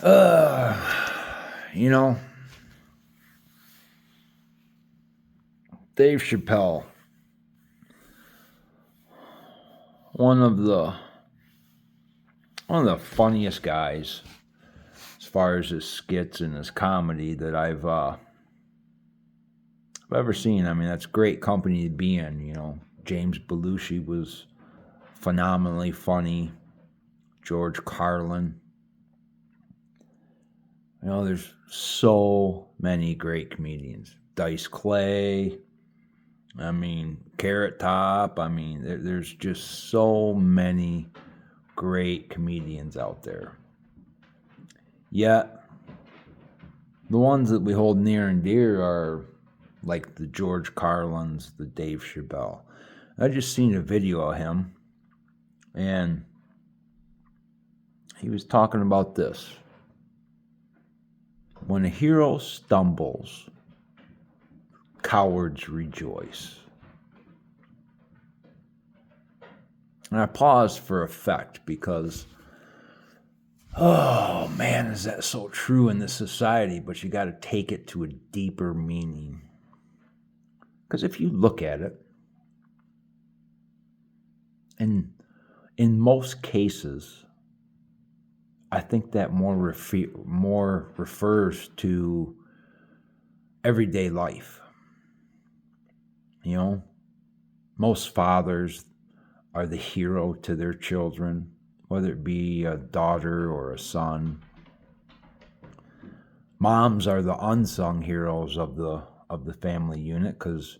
Uh, you know, Dave Chappelle, one of the one of the funniest guys as far as his skits and his comedy that I've ever seen. I mean, that's great company to be in. James Belushi was phenomenally funny. George Carlin. There's so many great comedians. Dice Clay. I mean, Carrot Top. I mean, there's just so many great comedians out there. Yet, the ones that we hold near and dear are like the George Carlins, the Dave Chappelle. I just seen a video of him, and he was talking about this. When a hero stumbles, cowards rejoice. And I paused for effect because, oh man, is that so true in this society? But you got to take it to a deeper meaning. Because if you look at it, and in most cases, I think that more refers to everyday life. Most fathers are the hero to their children, whether it be a daughter or a son. Moms are the unsung heroes of the family unit because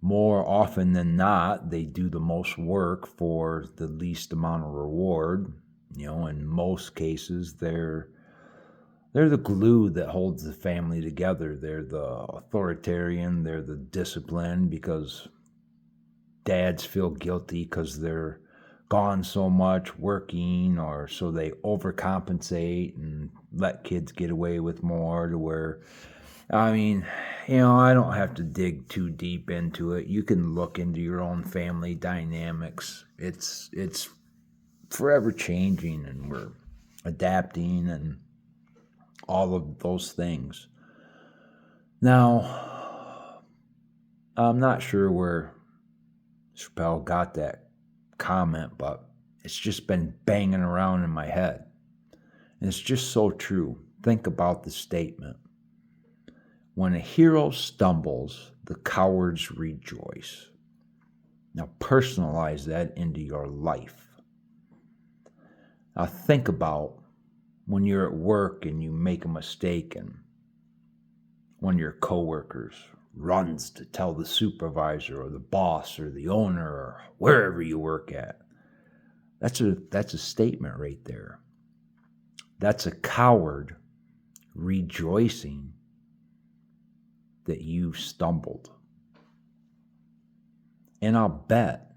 more often than not, they do the most work for the least amount of reward. In most cases, they're the glue that holds the family together. They're the authoritarian, they're the discipline, because dads feel guilty because they're gone so much working, or so they overcompensate and let kids get away with more, to where, I mean, I don't have to dig too deep into it. You can look into your own family dynamics. It's forever changing, and we're adapting and all of those things. Now, I'm not sure where Chappelle got that comment, but it's just been banging around in my head. And it's just so true. Think about the statement. When a hero stumbles, the cowards rejoice. Now personalize that into your life. Now think about when you're at work and you make a mistake, and one of your coworkers runs to tell the supervisor or the boss or the owner or wherever you work at. That's a statement right there. That's a coward rejoicing that you stumbled. And I'll bet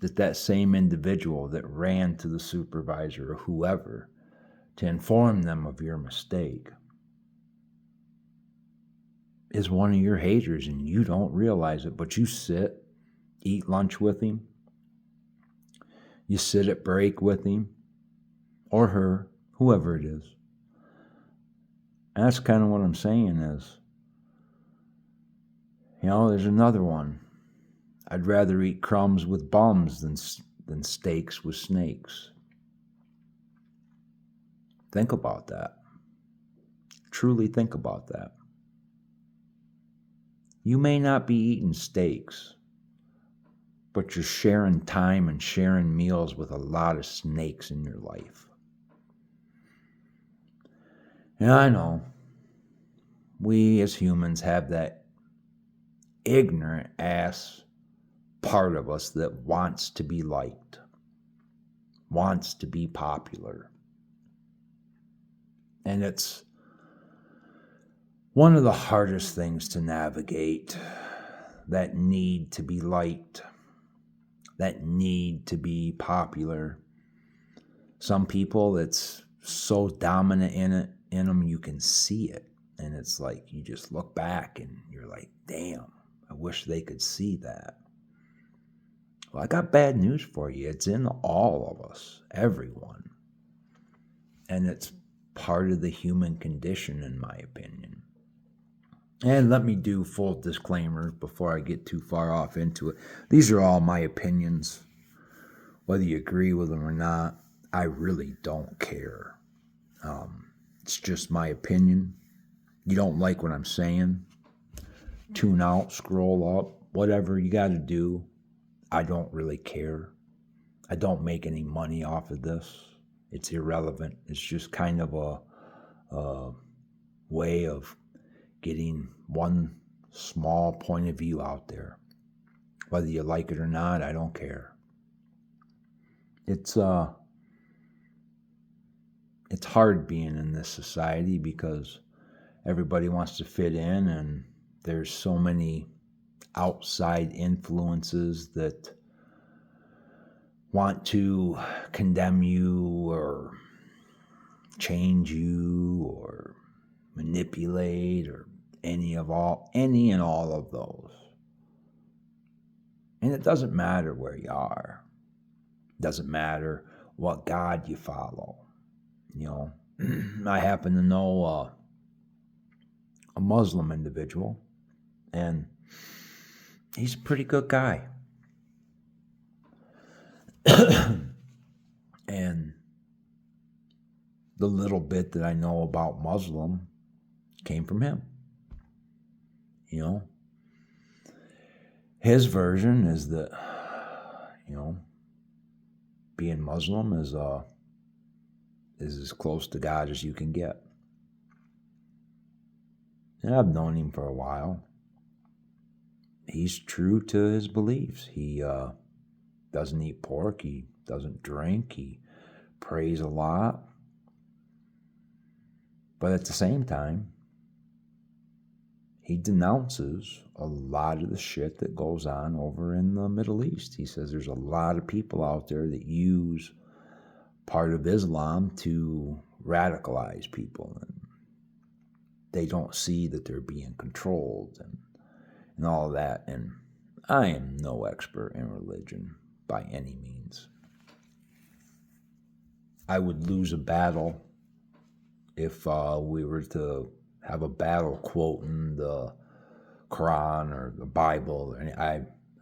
that same individual that ran to the supervisor or whoever to inform them of your mistake is one of your haters, and you don't realize it, but you sit, eat lunch with him, you sit at break with him, or her, whoever it is. And that's kind of what I'm saying is, there's another one. I'd rather eat crumbs with bums than steaks with snakes. Think about that. Truly think about that. You may not be eating steaks, but you're sharing time and sharing meals with a lot of snakes in your life. And I know we as humans have that ignorant ass part of us that wants to be liked, wants to be popular. And it's one of the hardest things to navigate, that need to be liked, that need to be popular. Some people, it's so dominant in them, you can see it. And it's like, you just look back and you're like, damn, I wish they could see that. Well, I got bad news for you. It's in all of us, everyone. And it's part of the human condition, in my opinion. And let me do full disclaimer before I get too far off into it. These are all my opinions. Whether you agree with them or not, I really don't care. It's just my opinion. You don't like what I'm saying, tune out, scroll up, whatever you got to do. I don't really care. I don't make any money off of this. It's irrelevant. It's just kind of a way of getting one small point of view out there. Whether you like it or not, I don't care. It's hard being in this society because everybody wants to fit in, and there's so many outside influences that want to condemn you or change you or manipulate or any and all of those. And it doesn't matter where you are. It doesn't matter what God you follow. You know, I happen to know a Muslim individual, and he's a pretty good guy. And the little bit that I know about Muslim came from him. You know, his version is that, you know, being Muslim is as close to God as you can get. And I've known him for a while. He's true to his beliefs. He doesn't eat pork. He doesn't drink. He prays a lot. But at the same time, he denounces a lot of the shit that goes on over in the Middle East. He says there's a lot of people out there that use part of Islam to radicalize people, and they don't see that they're being controlled and all of that. And I am no expert in religion by any means. I would lose a battle if we were to have a battle quoting the Quran or the Bible.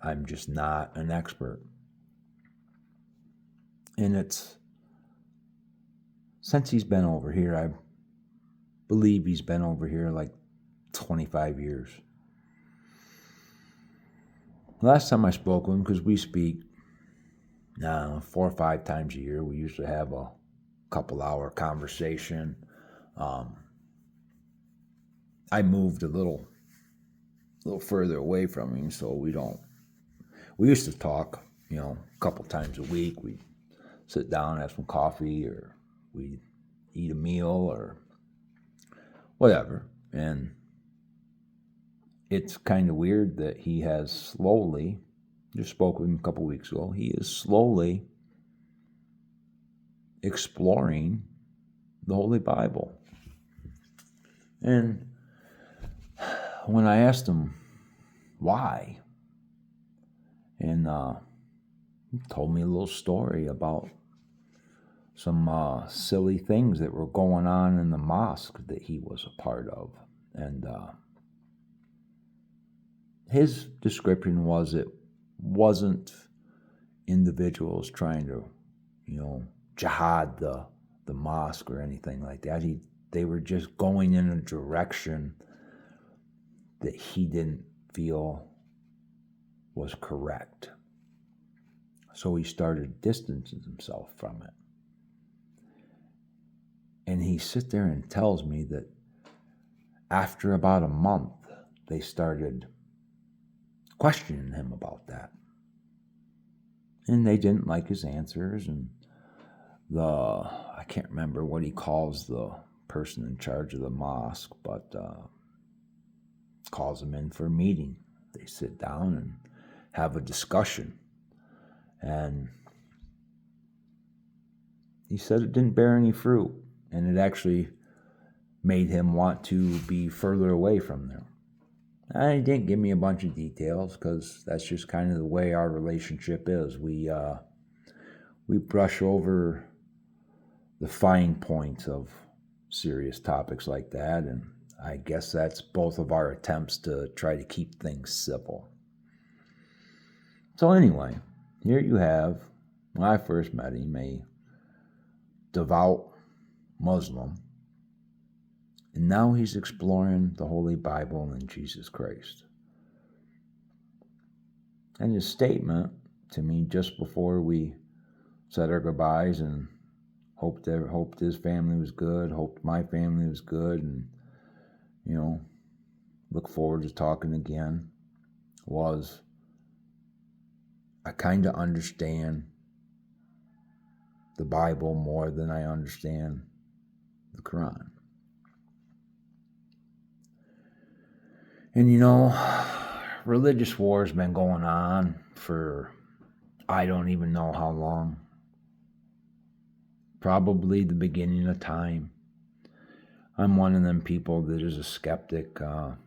I'm just not an expert. And it's, since he's been over here, I believe he's been over here like 25 years. Last time I spoke with him, because we speak 4 or 5 times a year, we usually have a couple hour conversation. I moved a little further away from him, so we used to talk, a couple times a week. We'd sit down, have some coffee, or we'd eat a meal or whatever. And it's kind of weird that he has slowly, just spoke with him a couple weeks ago, he is slowly exploring the Holy Bible. And when I asked him why, and he told me a little story about some silly things that were going on in the mosque that he was a part of. And his description was it wasn't individuals trying to, jihad the mosque or anything like that. They were just going in a direction that he didn't feel was correct. So he started distancing himself from it. And he sits there and tells me that after about a month, they started questioning him about that. And they didn't like his answers. And I can't remember what he calls the person in charge of the mosque, but calls him in for a meeting. They sit down and have a discussion. And he said it didn't bear any fruit. And it actually made him want to be further away from them. And he didn't give me a bunch of details because that's just kind of the way our relationship is. We brush over the fine points of serious topics like that. And I guess that's both of our attempts to try to keep things civil. So anyway, here you have, when I first met him, a devout Muslim, and now he's exploring the Holy Bible and Jesus Christ. And his statement to me just before we said our goodbyes and hoped his family was good, hoped my family was good, and look forward to talking again, was, I kind of understand the Bible more than I understand the Quran. And religious war has been going on for I don't even know how long. Probably the beginning of time. I'm one of them people that is a skeptic, not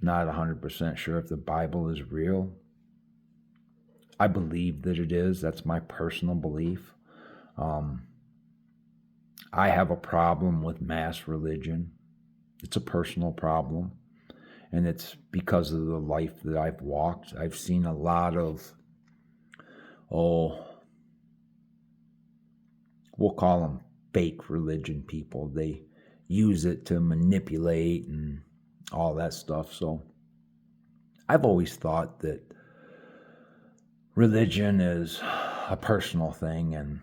100% sure if the Bible is real. I believe that it is. That's my personal belief. I have a problem with mass religion. It's a personal problem. And it's because of the life that I've walked. I've seen a lot of, we'll call them fake religion people. They use it to manipulate and all that stuff. So I've always thought that religion is a personal thing, and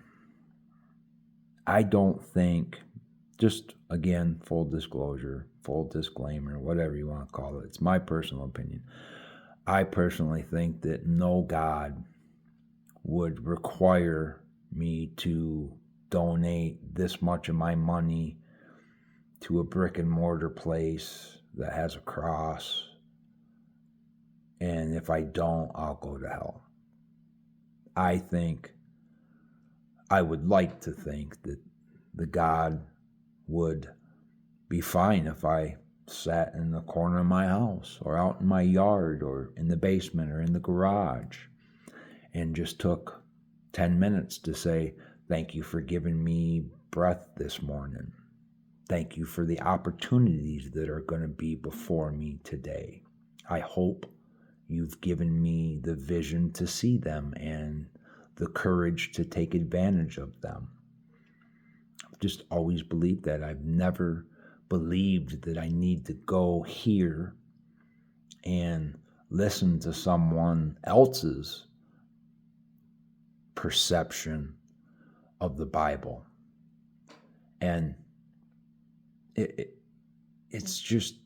I don't think, just again, full disclosure, full disclaimer, whatever you want to call it, it's my personal opinion. I personally think that no God would require me to donate this much of my money to a brick and mortar place that has a cross, and if I don't, I'll go to hell. I would like to think that the God would be fine if I sat in the corner of my house or out in my yard or in the basement or in the garage and just took 10 minutes to say, thank you for giving me breath this morning. Thank you for the opportunities that are going to be before me today. I hope you've given me the vision to see them and the courage to take advantage of them. I've just always believed that. I've never believed that I need to go here and listen to someone else's perception of the Bible. And it's just,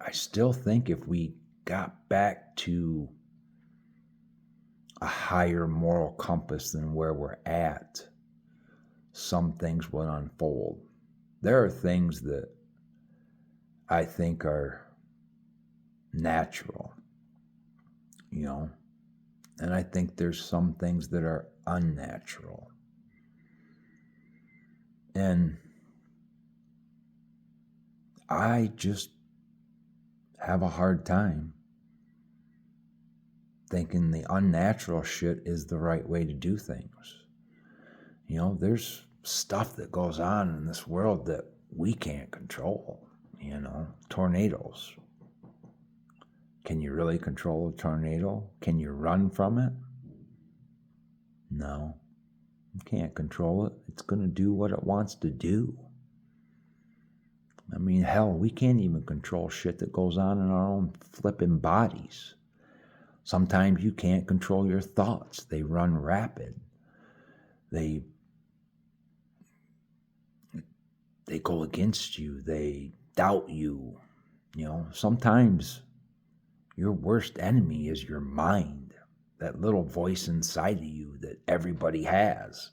I still think if we got back to a higher moral compass than where we're at, some things would unfold. There are things that I think are natural, and I think there's some things that are unnatural. And I just have a hard time thinking the unnatural shit is the right way to do things. There's stuff that goes on in this world that we can't control. Tornadoes. Can you really control a tornado? Can you run from it? No, you can't control it. It's going to do what it wants to do. I mean, hell, we can't even control shit that goes on in our own flipping bodies. Sometimes you can't control your thoughts. They run rapid. They go against you. They doubt you. Sometimes your worst enemy is your mind, that little voice inside of you that everybody has.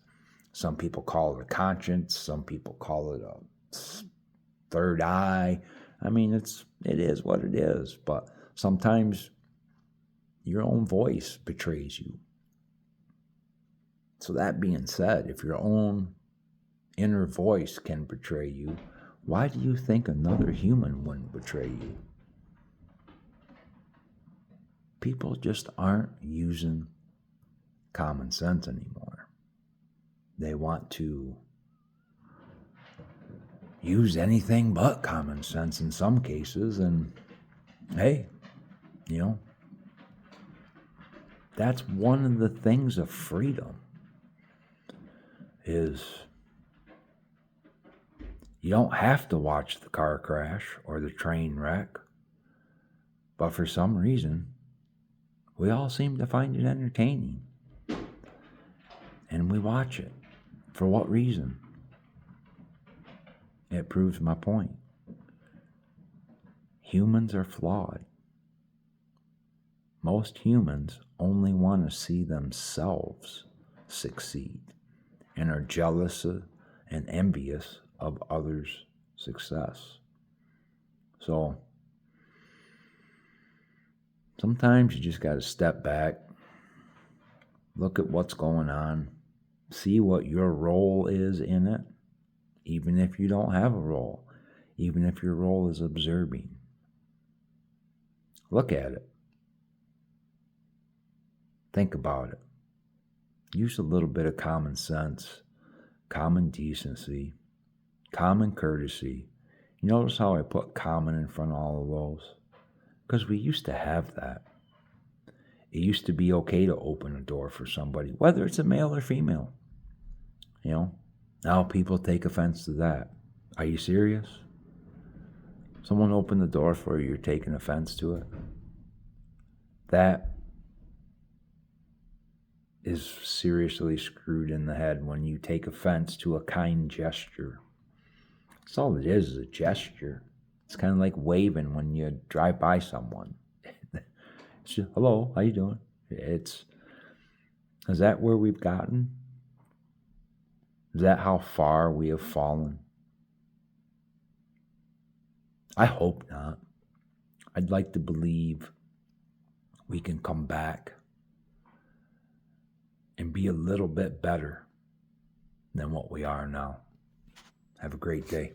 Some people call it a conscience. Some people call it a third eye. I mean, it is what it is. But sometimes your own voice betrays you. So that being said, if your own inner voice can betray you, why do you think another human wouldn't betray you? People just aren't using common sense anymore. They want to use anything but common sense in some cases. And hey, you know, that's one of the things of freedom is you don't have to watch the car crash or the train wreck. But for some reason, we all seem to find it entertaining. And we watch it. For what reason? It proves my point. Humans are flawed. Most humans only want to see themselves succeed and are jealous and envious of others' success. So sometimes you just got to step back, look at what's going on, see what your role is in it, even if you don't have a role, even if your role is observing. Look at it. Think about it. Use a little bit of common sense, common decency, common courtesy. You notice how I put common in front of all of those? Because we used to have that. It used to be okay to open a door for somebody, whether it's a male or female. You know, now people take offense to that. Are you serious? Someone opened the door for you, you're taking offense to it? That is seriously screwed in the head when you take offense to a kind gesture. That's all it is a gesture. It's kind of like waving when you drive by someone. It's just, hello, how you doing? Is that where we've gotten? Is that how far we have fallen? I hope not. I'd like to believe we can come back and be a little bit better than what we are now. Have a great day.